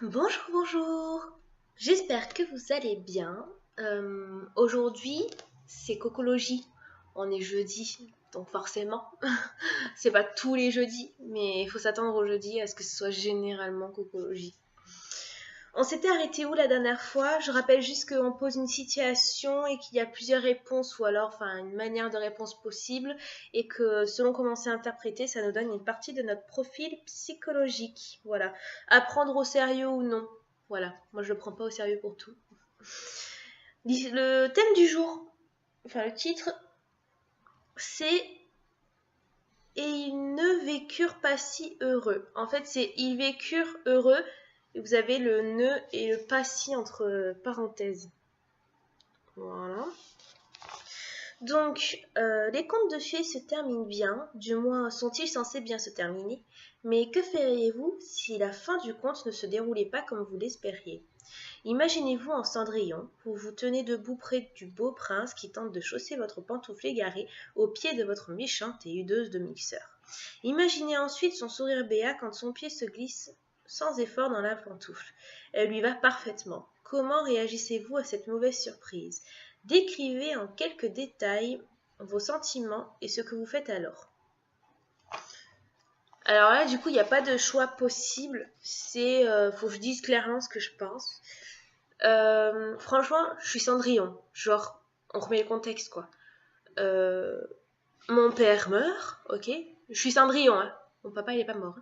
Bonjour, bonjour. J'espère que vous allez bien. Aujourd'hui, c'est Cocologie. On est jeudi, donc forcément, c'est pas tous les jeudis, mais il faut s'attendre au jeudi à ce que ce soit généralement Cocologie. On s'était arrêté où la dernière fois? Je rappelle juste qu'on pose une situation et qu'il y a plusieurs réponses ou alors une manière de réponse possible et que selon comment c'est interprété, ça nous donne une partie de notre profil psychologique. Voilà. À prendre au sérieux ou non. Voilà. Moi, je le prends pas au sérieux pour tout. Le thème du jour, le titre, c'est et ils ne vécurent pas si heureux. En fait, c'est ils vécurent heureux. Et vous avez le ne et le pas si entre parenthèses. Voilà. Donc, les contes de fées se terminent bien, du moins sont-ils censés bien se terminer, mais que feriez-vous si la fin du conte ne se déroulait pas comme vous l'espériez? Imaginez-vous en Cendrillon, vous vous tenez debout près du beau prince qui tente de chausser votre pantoufle égarée au pied de votre méchante et hideuse demi-sœur. Imaginez ensuite son sourire béat quand son pied se glisse sans effort dans la pantoufle. Elle lui va parfaitement. Comment réagissez-vous à cette mauvaise surprise? Décrivez en quelques détails vos sentiments et ce que vous faites alors. Alors là, du coup, il n'y a pas de choix possible. Faut que je dise clairement ce que je pense. Franchement, je suis Cendrillon. Genre, on remet le contexte, quoi. Mon père meurt, ok. Je suis Cendrillon, hein. Mon papa, il est pas mort.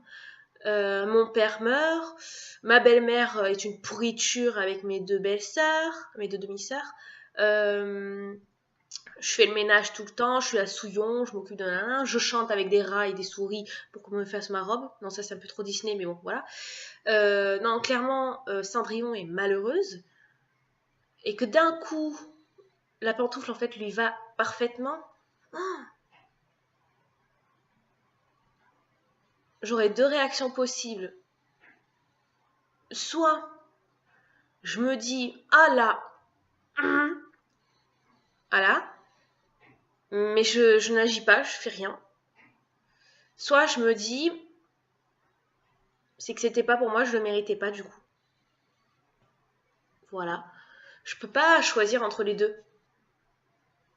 Mon père meurt. Ma belle-mère est une pourriture avec mes deux belles-sœurs, mes deux demi-sœurs. Je fais le ménage tout le temps, je suis la souillon, je m'occupe de nanan, je chante avec des rats et des souris pour qu'on me fasse ma robe. Non, ça c'est un peu trop Disney, mais bon, voilà. Non, clairement, Cendrillon est malheureuse. Et que d'un coup, la pantoufle, en fait, lui va parfaitement. Oh, j'aurais deux réactions possibles. Soit, je me dis, ah là, ah là, mais je n'agis pas, je fais rien. Soit je me dis, c'est que c'était pas pour moi, je le méritais pas du coup. Voilà. Je peux pas choisir entre les deux.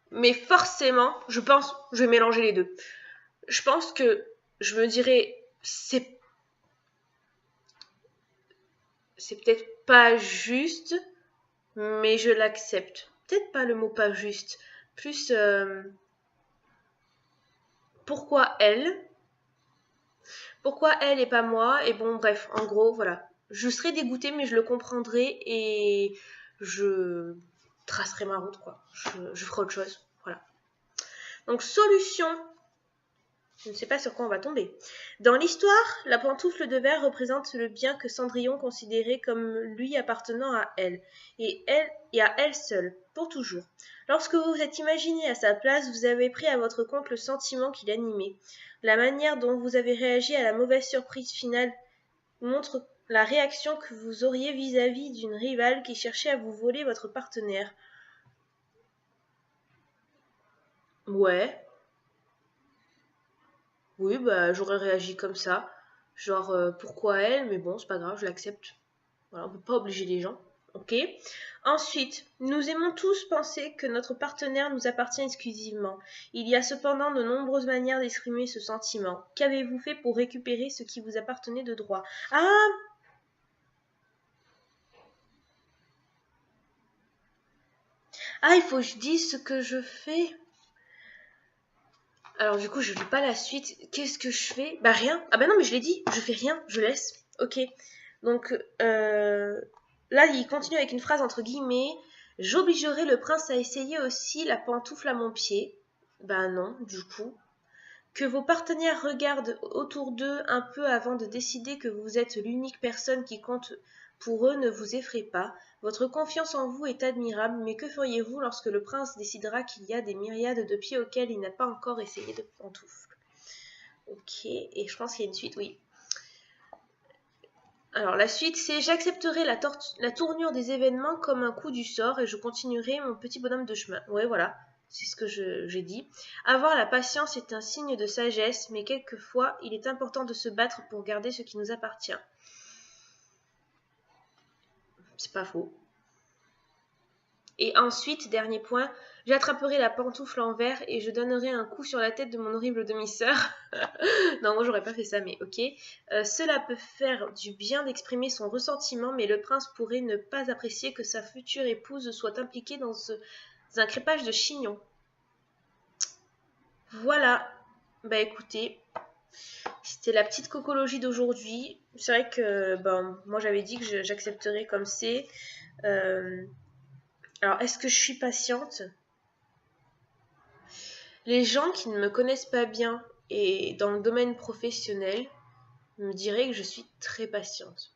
Mais forcément, je pense, je vais mélanger les deux. Je pense que je me dirais, c'est peut-être pas juste, mais je l'accepte. Peut-être pas le mot pas juste. Plus, pourquoi elle? Pourquoi elle et pas moi? Et bon, bref, en gros, voilà. Je serais dégoûtée, mais je le comprendrai et je tracerai ma route, quoi. Je ferai autre chose. Voilà. Donc, solution. Je ne sais pas sur quoi on va tomber. Dans l'histoire, la pantoufle de verre représente le bien que Cendrillon considérait comme lui appartenant à elle et à elle seule, pour toujours. Lorsque vous vous êtes imaginé à sa place, vous avez pris à votre compte le sentiment qui l'animait. La manière dont vous avez réagi à la mauvaise surprise finale montre la réaction que vous auriez vis-à-vis d'une rivale qui cherchait à vous voler votre partenaire. Ouais, oui, bah j'aurais réagi comme ça. Genre, pourquoi elle? Mais bon, c'est pas grave, je l'accepte. Voilà, on peut pas obliger les gens. Ok. Ensuite, nous aimons tous penser que notre partenaire nous appartient exclusivement. Il y a cependant de nombreuses manières d'exprimer ce sentiment. Qu'avez-vous fait pour récupérer ce qui vous appartenait de droit? Ah! Ah, il faut que je dise ce que je fais. Alors du coup, je lis pas la suite. Qu'est-ce que je fais? Bah rien. Ah bah non, mais je l'ai dit. Je fais rien. Je laisse. Ok. Donc là, il continue avec une phrase entre guillemets. J'obligerai le prince à essayer aussi la pantoufle à mon pied. Bah non, du coup. Que vos partenaires regardent autour d'eux un peu avant de décider que vous êtes l'unique personne qui compte pour eux ne vous effraie pas. Votre confiance en vous est admirable, mais que feriez-vous lorsque le prince décidera qu'il y a des myriades de pieds auxquels il n'a pas encore essayé de pantoufles? Ok, et je pense qu'il y a une suite, oui. Alors la suite, c'est j'accepterai la tournure des événements comme un coup du sort et je continuerai mon petit bonhomme de chemin. Ouais, voilà, c'est ce que j'ai dit. Avoir la patience est un signe de sagesse, mais quelquefois, il est important de se battre pour garder ce qui nous appartient. c'est pas faux. Et ensuite, dernier point, j'attraperai la pantoufle en verre et je donnerai un coup sur la tête de mon horrible demi-sœur. Non, moi j'aurais pas fait ça, mais ok. Cela peut faire du bien d'exprimer son ressentiment, mais le prince pourrait ne pas apprécier que sa future épouse soit impliquée dans un crépage de chignon. Voilà. Bah écoutez, c'était la petite cocologie d'aujourd'hui. C'est vrai que moi j'avais dit que j'accepterais comme c'est. Alors, est-ce que je suis patiente? Les gens qui ne me connaissent pas bien et dans le domaine professionnel me diraient que je suis très patiente.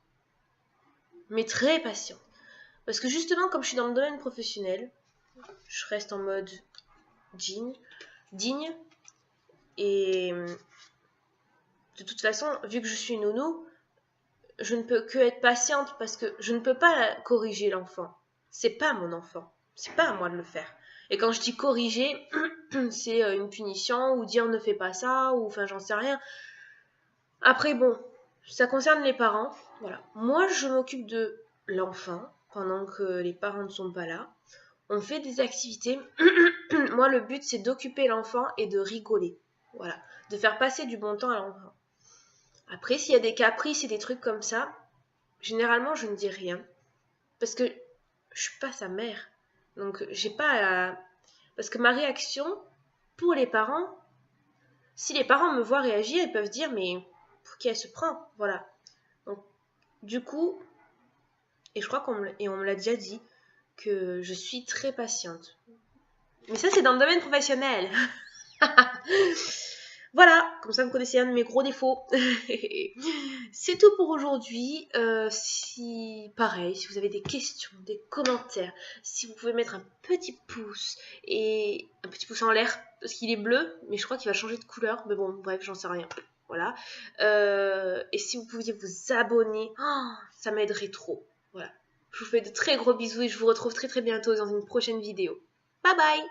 Mais très patiente. Parce que justement, comme je suis dans le domaine professionnel, je reste en mode digne. Et de toute façon, vu que je suis nounou, je ne peux que être patiente parce que je ne peux pas corriger l'enfant. C'est pas mon enfant. C'est pas à moi de le faire. Et quand je dis corriger, c'est une punition ou dire ne fais pas ça ou enfin j'en sais rien. Après bon, ça concerne les parents. Voilà. Moi je m'occupe de l'enfant pendant que les parents ne sont pas là. On fait des activités. Moi le but c'est d'occuper l'enfant et de rigoler. Voilà. De faire passer du bon temps à l'enfant. Après s'il y a des caprices et des trucs comme ça, généralement je ne dis rien. Parce que je suis pas sa mère. Donc j'ai pas à... Parce que ma réaction, pour les parents, si les parents me voient réagir, ils peuvent dire mais pour qui elle se prend? Voilà. Donc du coup, et je crois on me l'a déjà dit, que je suis très patiente. Mais ça c'est dans le domaine professionnel. Voilà, comme ça vous connaissez un de mes gros défauts. C'est tout pour aujourd'hui. Pareil, si vous avez des questions, des commentaires, si vous pouvez mettre un petit pouce en l'air, parce qu'il est bleu, mais je crois qu'il va changer de couleur. Mais bon, bref, j'en sais rien. Voilà. Et si vous pouviez vous abonner, ça m'aiderait trop. Voilà. Je vous fais de très gros bisous et je vous retrouve très très bientôt dans une prochaine vidéo. Bye bye!